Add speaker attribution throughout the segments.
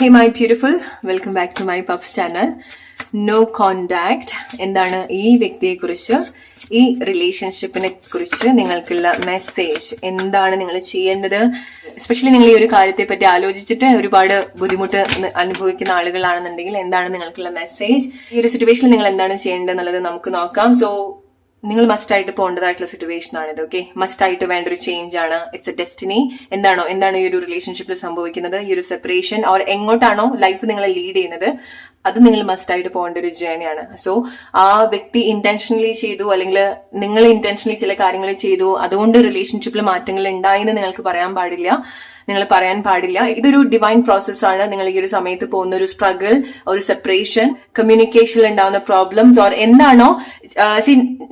Speaker 1: Hey my beautiful, welcome back to my Pups channel. No contact എന്താണ് ഈ വ്യക്തിയെ കുറിച്ച്, ഈ റിലേഷൻഷിപ്പിനെ കുറിച്ച് നിങ്ങൾക്കുള്ള മെസ്സേജ് എന്താണ് നിങ്ങൾ ചെയ്യേണ്ടത്? എസ്പെഷ്യലി നിങ്ങൾ ഈ ഒരു കാര്യത്തെ പറ്റി ആലോചിച്ചിട്ട് ഒരുപാട് ബുദ്ധിമുട്ട് അനുഭവിക്കുന്ന ആളുകളാണെന്നുണ്ടെങ്കിൽ എന്താണ് നിങ്ങൾക്കുള്ള മെസ്സേജ്? ഈ ഒരു സിറ്റുവേഷനിൽ നിങ്ങൾ എന്താണ് ചെയ്യേണ്ടത് എന്നുള്ളത് നമുക്ക് നോക്കാം. സോ നിങ്ങൾ മസ്റ്റ് ആയിട്ട് പോകേണ്ടതായിട്ടുള്ള സിറ്റുവേഷൻ ആണിത്. ഓക്കെ, മസ്റ്റ് ആയിട്ട് വേണ്ട ഒരു ചേഞ്ച് ആണ്. It's A destiny. എന്താണ് ഈ ഒരു റിലേഷൻഷിപ്പിൽ സംഭവിക്കുന്നത്, ഈ ഒരു സെപ്പറേഷൻ ഓർ എങ്ങോട്ടാണോ ലൈഫ് നിങ്ങളെ ലീഡ് ചെയ്യുന്നത്, അത് നിങ്ങൾ മസ്റ്റ് ആയിട്ട് പോകേണ്ട ഒരു ജേണിയാണ്. സോ ആ വ്യക്തി ഇന്റൻഷനലി ചെയ്തു, അല്ലെങ്കിൽ നിങ്ങൾ ഇന്റൻഷനലി ചില കാര്യങ്ങൾ ചെയ്തു, അതുകൊണ്ട് റിലേഷൻഷിപ്പിൽ മാറ്റങ്ങൾ ഉണ്ടായെന്ന് നിങ്ങൾക്ക് പറയാൻ പാടില്ല. ഇതൊരു ഡിവൈൻ പ്രോസസ് ആണ്. നിങ്ങൾ ഈ ഒരു സമയത്ത് പോകുന്ന ഒരു സ്ട്രഗിൾ, ഒരു സെപ്പറേഷൻ, കമ്മ്യൂണിക്കേഷനിൽ ഉണ്ടാവുന്ന പ്രോബ്ലംസ് ഓർ എന്താണോ,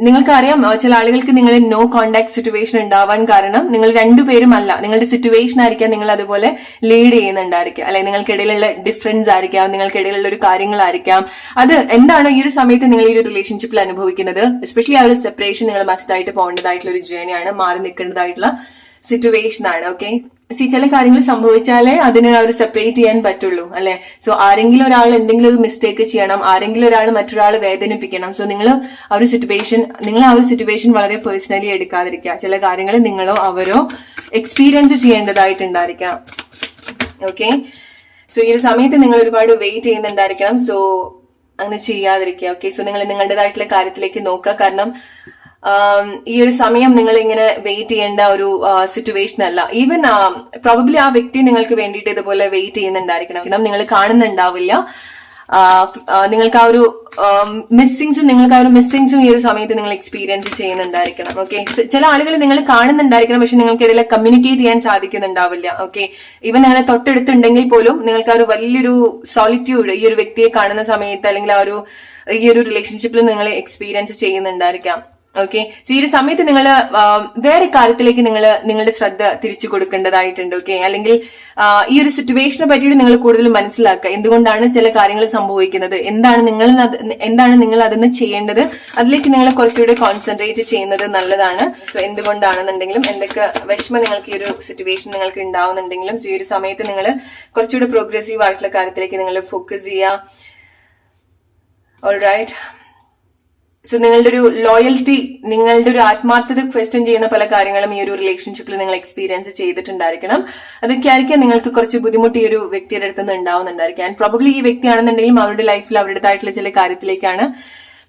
Speaker 1: നിങ്ങൾക്കറിയാം ചില ആളുകൾക്ക് നിങ്ങൾ നോ കോണ്ടാക്ട് സിറ്റുവേഷൻ ഉണ്ടാവാൻ കാരണം നിങ്ങൾ രണ്ടുപേരും അല്ല, നിങ്ങളുടെ സിറ്റുവേഷൻ ആയിരിക്കാം നിങ്ങൾ അതുപോലെ ലീഡ് ചെയ്യുന്നുണ്ടായിരിക്കാം, അല്ലെ നിങ്ങൾക്കിടയിലുള്ള ഡിഫറൻസ് ആയിരിക്കാം, നിങ്ങൾക്കിടയിലുള്ള ഒരു കാര്യങ്ങളായിരിക്കാം. അത് എന്താണോ ഈ ഒരു സമയത്ത് നിങ്ങൾ ഈ ഒരു റിലേഷൻഷിപ്പിൽ അനുഭവിക്കുന്നത്, എസ്പെഷ്യലി ആ ഒരു സെപ്പറേഷൻ നിങ്ങൾ മസ്റ്റ് ആയിട്ട് പോകേണ്ടതായിട്ടുള്ള ഒരു ജേണിയാണ്, മാറി നിൽക്കേണ്ടതായിട്ടുള്ള സിറ്റുവേഷൻ ആണ്. ഓക്കെ, ചില കാര്യങ്ങൾ സംഭവിച്ചാലേ അതിനെ ഒരു സെപ്പറേറ്റ് ചെയ്യാൻ പറ്റുള്ളൂ, അല്ലെ? സോ ആരെങ്കിലും ഒരാൾ എന്തെങ്കിലും ഒരു മിസ്റ്റേക്ക് ചെയ്യണം, ആരെങ്കിലും ഒരാൾ മറ്റൊരാളെ വേദനിപ്പിക്കണം. സോ നിങ്ങൾ ആ ഒരു സിറ്റുവേഷൻ വളരെ പേഴ്സണലി എടുക്കാതിരിക്കുക. ചില കാര്യങ്ങൾ നിങ്ങളോ അവരോ എക്സ്പീരിയൻസ് ചെയ്യേണ്ടതായിട്ടുണ്ടായിരിക്കാം. ഓക്കെ, സോ ഈ ഒരു സമയത്ത് നിങ്ങൾ ഒരുപാട് വെയിറ്റ് ചെയ്യുന്നുണ്ടായിരിക്കണം. സോ അങ്ങനെ ചെയ്യാതിരിക്കുക. ഓക്കെ, സോ നിങ്ങൾ നിങ്ങളുടേതായിട്ടുള്ള കാര്യത്തിലേക്ക് നോക്കുക. കാരണം ഈ ഒരു സമയം നിങ്ങൾ ഇങ്ങനെ വെയിറ്റ് ചെയ്യേണ്ട ഒരു സിറ്റുവേഷൻ അല്ല. ഈവൻ പ്രോബബ്ലി ആ വ്യക്തി നിങ്ങൾക്ക് വേണ്ടിയിട്ട് ഇതുപോലെ വെയിറ്റ് ചെയ്യുന്നുണ്ടായിരിക്കണം. നിങ്ങൾ കാണുന്നുണ്ടാവില്ല, നിങ്ങൾക്ക് ആ ഒരു മിസ്സിങ്സും ഈ ഒരു സമയത്ത് നിങ്ങൾ എക്സ്പീരിയൻസ് ചെയ്യുന്നുണ്ടായിരിക്കണം. ഓക്കെ, ചില ആളുകൾ നിങ്ങൾ കാണുന്നുണ്ടായിരിക്കണം, പക്ഷെ നിങ്ങൾക്കിടയിൽ കമ്മ്യൂണിക്കേറ്റ് ചെയ്യാൻ സാധിക്കുന്നുണ്ടാവില്ല. ഓക്കെ, ഇവൻ നിങ്ങളെ തൊട്ടടുത്തുണ്ടെങ്കിൽ പോലും നിങ്ങൾക്ക് ആ ഒരു വലിയൊരു സോളിറ്റ്യൂഡ് ഈ ഒരു വ്യക്തിയെ കാണുന്ന സമയത്ത്, അല്ലെങ്കിൽ ഈ ഒരു റിലേഷൻഷിപ്പിൽ നിങ്ങൾ എക്സ്പീരിയൻസ് ചെയ്യുന്നുണ്ടായിരിക്കാം. ഓക്കെ, സോ ഈ ഒരു സമയത്ത് നിങ്ങൾ വേറെ കാര്യത്തിലേക്ക് നിങ്ങളുടെ ശ്രദ്ധ തിരിച്ചു കൊടുക്കേണ്ടതായിട്ടുണ്ട്. ഓക്കെ, അല്ലെങ്കിൽ ഈ ഒരു സിറ്റുവേഷനെ പറ്റിയിട്ട് നിങ്ങൾ കൂടുതൽ മനസ്സിലാക്കുക. എന്തുകൊണ്ടാണ് ചില കാര്യങ്ങൾ സംഭവിക്കുന്നത്, എന്താണ് നിങ്ങൾ അതിന് ചെയ്യേണ്ടത്, അതിലേക്ക് നിങ്ങൾ കുറച്ചുകൂടെ കോൺസെൻട്രേറ്റ് ചെയ്യുന്നത് നല്ലതാണ്. സോ എന്തുകൊണ്ടാണെന്നുണ്ടെങ്കിലും എന്തൊക്കെ വിഷമം നിങ്ങൾക്ക് ഈ ഒരു സിറ്റുവേഷൻ നിങ്ങൾക്ക് ഉണ്ടാവുന്നുണ്ടെങ്കിലും, സോ ഈ ഒരു സമയത്ത് നിങ്ങൾ കുറച്ചുകൂടെ പ്രോഗ്രസീവ് ആയിട്ടുള്ള കാര്യത്തിലേക്ക് നിങ്ങൾ ഫോക്കസ് ചെയ്യുക. ഓൾറൈറ്റ്, സോ നിങ്ങളുടെ ഒരു ലോയൽറ്റി, നിങ്ങളുടെ ഒരു ആത്മാർത്ഥത ക്വസ്റ്റ്യൻ ചെയ്യുന്ന പല കാര്യങ്ങളും ഈ ഒരു റിലേഷൻഷിപ്പിൽ നിങ്ങൾ എക്സ്പീരിയൻസ് ചെയ്തിട്ടുണ്ടായിരിക്കണം. അതൊക്കെ ആയിരിക്കും നിങ്ങൾക്ക് കുറച്ച് ബുദ്ധിമുട്ട് ഈ ഒരു വ്യക്തിയുടെ അടുത്ത് നിന്ന് ഉണ്ടാവുന്നുണ്ടായിരിക്കാം. പ്രോബബ്ലി ഈ വ്യക്തിയാണെന്നുണ്ടെങ്കിലും അവരുടെ ലൈഫിൽ അവരുടേതായിട്ടുള്ള ചില കാര്യത്തിലേക്കാണ്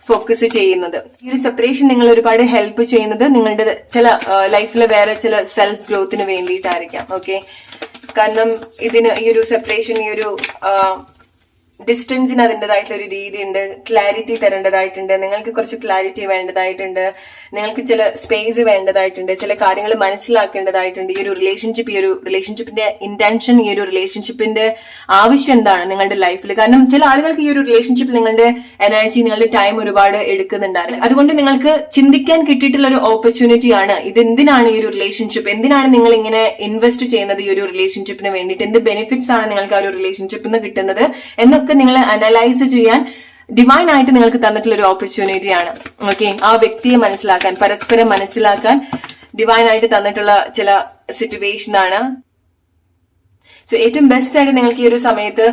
Speaker 1: ഫോക്കസ് ചെയ്യുന്നത്. ഈ ഒരു സെപ്പറേഷൻ നിങ്ങൾ ഒരുപാട് ഹെൽപ്പ് ചെയ്യുന്നത് നിങ്ങളുടെ ചില ലൈഫിലെ വേറെ ചില സെൽഫ് ഗ്രോത്തിന് വേണ്ടിയിട്ടായിരിക്കാം. ഓക്കെ, കാരണം ഈ ഒരു സെപ്പറേഷൻ, ഈ ഒരു ഡിസ്റ്റൻസിന് അതിൻ്റെതായിട്ടുള്ള ഒരു രീതിയുണ്ട്. ക്ലാരിറ്റി തരേണ്ടതായിട്ടുണ്ട്, നിങ്ങൾക്ക് കുറച്ച് ക്ലാരിറ്റി വേണ്ടതായിട്ടുണ്ട്, നിങ്ങൾക്ക് ചില സ്പേസ് വേണ്ടതായിട്ടുണ്ട്, ചില കാര്യങ്ങൾ മനസ്സിലാക്കേണ്ടതായിട്ടുണ്ട്. ഈ ഒരു റിലേഷൻഷിപ്പിന്റെ ഇന്റൻഷൻ, ഈ ഒരു റിലേഷൻഷിപ്പിന്റെ ആവശ്യം എന്താണ് നിങ്ങളുടെ ലൈഫിൽ. കാരണം ചില ആളുകൾക്ക് ഈ ഒരു റിലേഷൻഷിപ്പിൽ നിങ്ങളുടെ എനർജി, നിങ്ങളുടെ ടൈം ഒരുപാട് എടുക്കുന്നുണ്ടായിരുന്നു. അതുകൊണ്ട് നിങ്ങൾക്ക് ചിന്തിക്കാൻ കിട്ടിയിട്ടുള്ള ഒരു ഓപ്പർച്യൂണിറ്റിയാണ് ഇത്. എന്തിനാണ് ഈ ഒരു റിലേഷൻഷിപ്പ്, എന്തിനാണ് നിങ്ങൾ ഇങ്ങനെ ഇൻവെസ്റ്റ് ചെയ്യുന്നത് ഈ ഒരു റിലേഷൻഷിപ്പിന് വേണ്ടിയിട്ട്, എന്ത് ബെനിഫിറ്റ്സ് ആണ് നിങ്ങൾക്ക് ആ ഒരു റിലേഷൻഷിപ്പിൽ നിന്ന് കിട്ടുന്നത് എന്നൊക്കെ നിങ്ങൾ അനലൈസ് ചെയ്യാൻ ഡിവൈൻ ആയിട്ട് നിങ്ങൾക്ക് തന്നിട്ടുള്ള ഒരു ഓപ്പർച്യൂണിറ്റിയാണ്. ഓക്കെ, ആ വ്യക്തിയെ മനസ്സിലാക്കാൻ, പരസ്പരം മനസ്സിലാക്കാൻ ഡിവൈൻ ആയിട്ട് തന്നിട്ടുള്ള ചില സിറ്റുവേഷൻ ആണ്. സോ ഏറ്റവും ബെസ്റ്റ് ആയിട്ട് നിങ്ങൾക്ക് ഈ ഒരു സമയത്ത്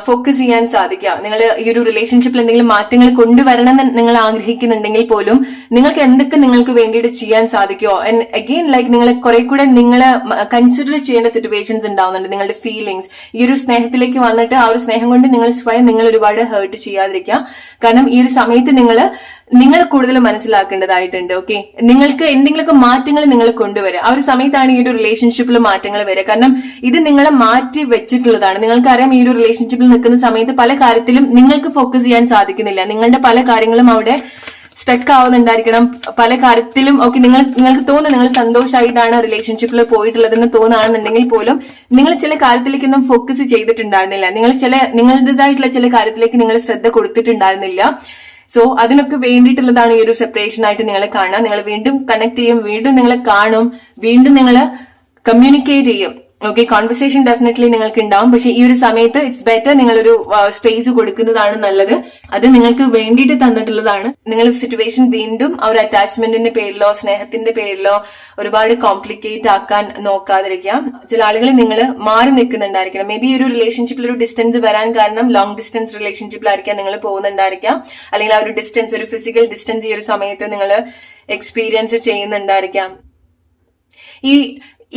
Speaker 1: ഫോക്കസ് ചെയ്യാൻ സാധിക്കുക. നിങ്ങൾ ഈ ഒരു റിലേഷൻഷിപ്പിൽ എന്തെങ്കിലും മാറ്റങ്ങൾ കൊണ്ടുവരണം എന്ന് നിങ്ങൾ ആഗ്രഹിക്കുന്നുണ്ടെങ്കിൽ പോലും നിങ്ങൾക്ക് എന്തൊക്കെ നിങ്ങൾക്ക് വേണ്ടിയിട്ട് ചെയ്യാൻ സാധിക്കുമോ, ആൻഡ് അഗെയിൻ ലൈക്ക് നിങ്ങൾ കുറെ കൂടെ നിങ്ങൾ കൺസിഡർ ചെയ്യേണ്ട സിറ്റുവേഷൻസ് ഉണ്ടാവുന്നുണ്ട്. നിങ്ങളുടെ ഫീലിംഗ്സ് ഈ ഒരു സ്നേഹത്തിലേക്ക് വന്നിട്ട് ആ ഒരു സ്നേഹം കൊണ്ട് നിങ്ങൾ ഒരുപാട് ഹേർട്ട് ചെയ്യാതിരിക്കുക. കാരണം ഈ ഒരു സമയത്ത് നിങ്ങൾ കൂടുതൽ മനസ്സിലാക്കേണ്ടതായിട്ടുണ്ട്. ഓക്കെ, നിങ്ങൾക്ക് എന്തെങ്കിലുമൊക്കെ മാറ്റങ്ങൾ നിങ്ങൾ കൊണ്ടുവരിക. ആ ഒരു സമയത്താണ് ഈ ഒരു റിലേഷൻഷിപ്പിൽ മാറ്റങ്ങൾ വരിക. കാരണം ഇത് നിങ്ങളെ മാറ്റി വെച്ചിട്ടുള്ളതാണ്. നിങ്ങൾക്കറിയാം ഈ ഒരു റിലേഷൻഷിപ്പിൽ നിൽക്കുന്ന സമയത്ത് പല കാര്യത്തിലും നിങ്ങൾക്ക് ഫോക്കസ് ചെയ്യാൻ സാധിക്കുന്നില്ല. നിങ്ങളുടെ പല കാര്യങ്ങളും അവിടെ സ്റ്റക്ക് ആവുന്നുണ്ടായിരിക്കണം. പല കാര്യത്തിലും ഓക്കെ, നിങ്ങൾക്ക് തോന്നുന്നു നിങ്ങൾ സന്തോഷമായിട്ടാണ് റിലേഷൻഷിപ്പിൽ പോയിട്ടുള്ളതെന്ന് തോന്നുകയാണെന്നുണ്ടെങ്കിൽ പോലും നിങ്ങൾ ചില കാര്യത്തിലേക്കൊന്നും ഫോക്കസ് ചെയ്തിട്ടുണ്ടായിരുന്നില്ല. നിങ്ങളുടേതായിട്ടുള്ള ചില കാര്യത്തിലേക്ക് നിങ്ങൾ ശ്രദ്ധ കൊടുത്തിട്ടുണ്ടായിരുന്നില്ല. സോ അതിനൊക്കെ വേണ്ടിയിട്ടുള്ളതാണ് ഈ ഒരു സെപ്പറേഷൻ ആയിട്ട് നിങ്ങൾ കാണുക. നിങ്ങൾ വീണ്ടും കണക്ട് ചെയ്യും, വീണ്ടും നിങ്ങൾ കാണും, വീണ്ടും നിങ്ങൾ കമ്മ്യൂണിക്കേറ്റ് ചെയ്യും. ഓക്കെ, കോൺവെർസേഷൻ ഡെഫിനറ്റ്ലി നിങ്ങൾക്ക് ഉണ്ടാവും. പക്ഷെ ഈ ഒരു സമയത്ത് ഇറ്റ്സ് ബെറ്റർ നിങ്ങളൊരു സ്പേസ് കൊടുക്കുന്നതാണ് നല്ലത്. അത് നിങ്ങൾക്ക് വേണ്ടിയിട്ട് തന്നിട്ടുള്ളതാണ്. നിങ്ങൾ സിറ്റുവേഷൻ വീണ്ടും ആ ഒരു അറ്റാച്ച്മെന്റിന്റെ പേരിലോ സ്നേഹത്തിന്റെ പേരിലോ ഒരുപാട് കോംപ്ലിക്കേറ്റ് ആക്കാൻ നോക്കാതിരിക്കാം. ചില ആളുകൾ നിങ്ങൾ മാറി നിൽക്കുന്നുണ്ടായിരിക്കണം. മേ ബി ഒരു റിലേഷൻഷിപ്പിൽ ഒരു ഡിസ്റ്റൻസ് വരാൻ കാരണം ലോങ് ഡിസ്റ്റൻസ് റിലേഷൻഷിപ്പിലായിരിക്കാം നിങ്ങൾ പോകുന്നുണ്ടായിരിക്കാം, അല്ലെങ്കിൽ ആ ഒരു ഡിസ്റ്റൻസ്, ഒരു ഫിസിക്കൽ ഡിസ്റ്റൻസ് ഈ ഒരു സമയത്ത് നിങ്ങൾ എക്സ്പീരിയൻസ് ചെയ്യുന്നുണ്ടായിരിക്കാം.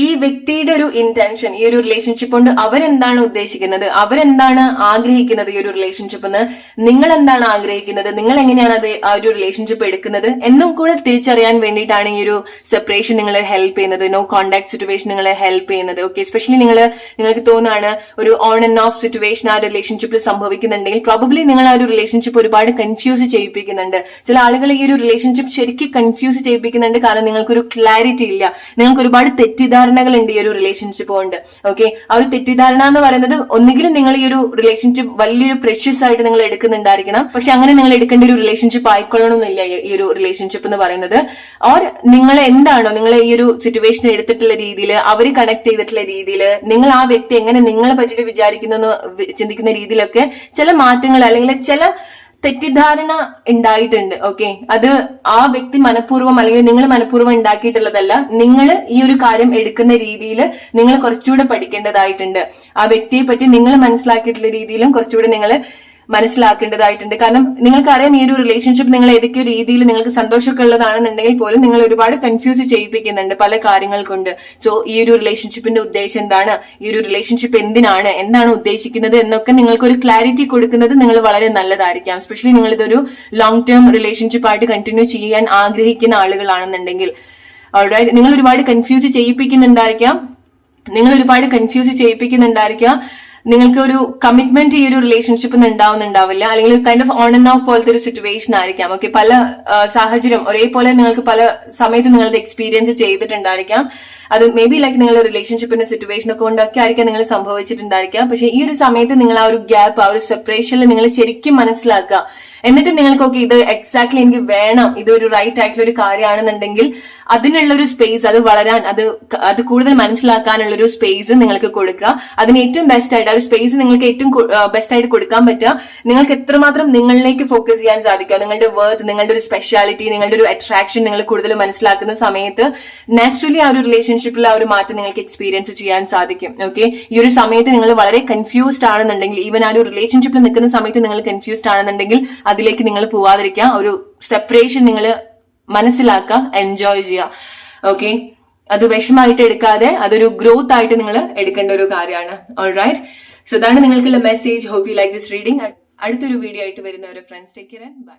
Speaker 1: ഈ വ്യക്തിയുടെ ഒരു ഇന്റൻഷൻ, ഈ ഒരു റിലേഷൻഷിപ്പ് കൊണ്ട് അവരെന്താണ് ഉദ്ദേശിക്കുന്നത്, അവരെന്താണ് ആഗ്രഹിക്കുന്നത് ഈ ഒരു റിലേഷൻഷിപ്പ് എന്ന്, നിങ്ങൾ എന്താണ് ആഗ്രഹിക്കുന്നത്, നിങ്ങൾ എങ്ങനെയാണ് അത് ആ ഒരു റിലേഷൻഷിപ്പ് എടുക്കുന്നത് എന്നും കൂടെ തിരിച്ചറിയാൻ വേണ്ടിയിട്ടാണ് ഈ ഒരു സെപ്പറേഷൻ നിങ്ങളെ ഹെൽപ്പ് ചെയ്യുന്നത്, നോ കോണ്ടാക്ട് സിറ്റുവേഷൻ നിങ്ങളെ ഹെൽപ്പ് ചെയ്യുന്നത്. ഓക്കെ, എസ്പെഷ്യലി നിങ്ങൾക്ക് തോന്നുകയാണ് ഒരു ഓൺ ആൻഡ് ഓഫ് സിറ്റുവേഷൻ ആ റിലേഷൻഷിപ്പിൽ സംഭവിക്കുന്നുണ്ടെങ്കിൽ പ്രോബബ്ലി നിങ്ങൾ ആ ഒരു റിലേഷൻഷിപ്പ് ഒരുപാട് കൺഫ്യൂസ് ചെയ്യിപ്പിക്കുന്നുണ്ട്. ചില ആളുകൾ ഈ ഒരു റിലേഷൻഷിപ്പ് ശരിക്കും കൺഫ്യൂസ് ചെയ്യിപ്പിക്കുന്നുണ്ട്. കാരണം നിങ്ങൾക്കൊരു ക്ലാരിറ്റി ഇല്ല, നിങ്ങൾക്ക് ഒരുപാട് തെറ്റിദ്ധാരണകളുണ്ട് ഈ ഒരു റിലേഷൻഷിപ്പ് കൊണ്ട്. ഓക്കെ, ആ ഒരു തെറ്റിദ്ധാരണ എന്ന് പറയുന്നത് ഒന്നുകിലും നിങ്ങൾ ഈ ഒരു റിലേഷൻഷിപ്പ് വലിയൊരു പ്രഷ്യസ് ആയിട്ട് നിങ്ങൾ എടുക്കുന്നുണ്ടായിരിക്കണം. പക്ഷെ അങ്ങനെ നിങ്ങൾ എടുക്കേണ്ട ഒരു റിലേഷൻഷിപ്പ് ആയിക്കൊള്ളണമെന്നില്ല ഈ ഒരു റിലേഷൻഷിപ്പ് എന്ന് പറയുന്നത്. ഓർ നിങ്ങൾ എന്താണോ നിങ്ങൾ ഈ ഒരു സിറ്റുവേഷൻ എടുത്തിട്ടുള്ള രീതിയിൽ, അവർ കണക്ട് ചെയ്തിട്ടുള്ള രീതിയിൽ, നിങ്ങൾ ആ വ്യക്തി എങ്ങനെ നിങ്ങളെ പറ്റിയിട്ട് വിചാരിക്കുന്നു ചിന്തിക്കുന്ന രീതിയിലൊക്കെ ചില മാറ്റങ്ങൾ അല്ലെങ്കിൽ ചില തെറ്റിദ്ധാരണ ഉണ്ടായിട്ടുണ്ട്. ഓക്കെ, അത് ആ വ്യക്തി മനഃപൂർവ്വം അല്ലെങ്കിൽ നിങ്ങൾ മനഃപൂർവ്വം ഉണ്ടാക്കിയിട്ടുള്ളതല്ല. നിങ്ങൾ ഈ ഒരു കാര്യം എടുക്കുന്ന രീതിയിൽ നിങ്ങൾ കുറച്ചുകൂടെ പഠിക്കേണ്ടതായിട്ടുണ്ട്. ആ വ്യക്തിയെ പറ്റി നിങ്ങൾ മനസ്സിലാക്കിയിട്ടുള്ള രീതിയിലും കുറച്ചുകൂടെ നിങ്ങൾ മനസ്സിലാക്കേണ്ടതായിട്ടുണ്ട്. കാരണം നിങ്ങൾക്കറിയാം ഈ ഒരു റിലേഷൻഷിപ്പ് നിങ്ങൾ ഏതൊക്കെയോ രീതിയിൽ നിങ്ങൾക്ക് സന്തോഷമൊക്കെ ഉള്ളതാണെന്നുണ്ടെങ്കിൽ പോലും നിങ്ങൾ ഒരുപാട് കൺഫ്യൂസ് ചെയ്യിപ്പിക്കുന്നുണ്ട് പല കാര്യങ്ങൾ കൊണ്ട്. സോ ഈ ഒരു റിലേഷൻഷിപ്പിന്റെ ഉദ്ദേശം എന്താണ്, ഈ ഒരു റിലേഷൻഷിപ്പ് എന്താണ് ഉദ്ദേശിക്കുന്നത് എന്നൊക്കെ നിങ്ങൾക്കൊരു ക്ലാരിറ്റി കൊടുക്കുന്നത് നിങ്ങൾ വളരെ നല്ലതായിരിക്കാം. എസ്പെഷ്യലി നിങ്ങൾ ഇതൊരു ലോങ് ടേം റിലേഷൻഷിപ്പ് ആയിട്ട് കണ്ടിന്യൂ ചെയ്യാൻ ആഗ്രഹിക്കുന്ന ആളുകളാണെന്നുണ്ടെങ്കിൽ. ഓൾറൈറ്റ്, നിങ്ങൾ ഒരുപാട് കൺഫ്യൂസ് ചെയ്യിപ്പിക്കുന്നുണ്ടായിരിക്കാം. നിങ്ങൾക്ക് ഒരു കമ്മിറ്റ്മെന്റ് ഈ ഒരു റിലേഷൻഷിപ്പിൽ നിന്ന് ഉണ്ടാവുന്നുണ്ടാവില്ല, അല്ലെങ്കിൽ kind of on and of പോലത്തെ ഒരു സിറ്റുവേഷൻ ആയിരിക്കാം. ഓക്കെ, പല സാഹചര്യം ഒരേപോലെ നിങ്ങൾക്ക് പല സമയത്ത് നിങ്ങളുടെ എക്സ്പീരിയൻസ് ചെയ്തിട്ടുണ്ടായിരിക്കാം. അത് മേ ബി ലൈക്ക് നിങ്ങളുടെ റിലേഷൻഷിപ്പിന്റെ സിറ്റുവേഷൻ ഒക്കെ കൊണ്ടൊക്കെ ആയിരിക്കാം നിങ്ങൾ സംഭവിച്ചിട്ടുണ്ടായിരിക്കാം. പക്ഷെ ഈ ഒരു സമയത്ത് നിങ്ങൾ ആ ഒരു ഗ്യാപ്പ്, ആ ഒരു സെപ്പറേഷനിൽ നിങ്ങൾ ശരിക്കും മനസ്സിലാക്കുക. എന്നിട്ട് നിങ്ങൾക്കൊക്കെ ഇത് എക്സാക്ട്ലി എനിക്ക് വേണം, ഇതൊരു റൈറ്റ് ആയിട്ടുള്ള ഒരു കാര്യമാണെന്നുണ്ടെങ്കിൽ അതിനുള്ള ഒരു സ്പേസ്, അത് വളരാൻ, അത് കൂടുതൽ മനസ്സിലാക്കാനുള്ള ഒരു സ്പേസ് നിങ്ങൾക്ക് കൊടുക്കുക. അതിന് ഏറ്റവും ബെസ്റ്റ് ആയിട്ട് ആ ഒരു സ്പേസ് നിങ്ങൾക്ക് ഏറ്റവും ബെസ്റ്റ് ആയിട്ട് കൊടുക്കാൻ പറ്റുക നിങ്ങൾക്ക് എത്രമാത്രം നിങ്ങളിലേക്ക് ഫോക്കസ് ചെയ്യാൻ സാധിക്കുക, നിങ്ങളുടെ വർത്ത്, നിങ്ങളുടെ ഒരു സ്പെഷ്യാലിറ്റി, നിങ്ങളുടെ ഒരു അട്രാക്ഷൻ നിങ്ങൾ കൂടുതൽ മനസ്സിലാക്കുന്ന സമയത്ത് നാച്ചുറലി ആ ഒരു റിലേഷൻഷിപ്പിൽ ആ ഒരു മാറ്റം നിങ്ങൾക്ക് എക്സ്പീരിയൻസ് ചെയ്യാൻ സാധിക്കും. ഓക്കെ, ഈ ഒരു സമയത്ത് നിങ്ങൾ വളരെ കൺഫ്യൂസ്ഡ് ആണെന്നുണ്ടെങ്കിൽ, ഈവൻ ആ ഒരു റിലേഷൻഷിപ്പിൽ നിൽക്കുന്ന സമയത്ത് നിങ്ങൾ കൺഫ്യൂസ്ഡ് ആണെന്നുണ്ടെങ്കിൽ അതിലേക്ക് നിങ്ങൾ പോവാതിരിക്കുക. ഒരു സെപ്പറേഷൻ നിങ്ങൾ മനസ്സിലാക്കുക, എൻജോയ് ചെയ്യുക. ഓക്കെ, അത് വിഷമായിട്ട് എടുക്കാതെ അതൊരു ഗ്രോത്ത് ആയിട്ട് നിങ്ങൾ എടുക്കേണ്ട ഒരു കാര്യമാണ്. ഓൾറൈറ്റ്, സോ ഇതാണ് നിങ്ങൾക്കുള്ള message. Hope you like this reading. അടുത്തൊരു വീഡിയോ ആയിട്ട് വരുന്നവരെ friends, take care and by.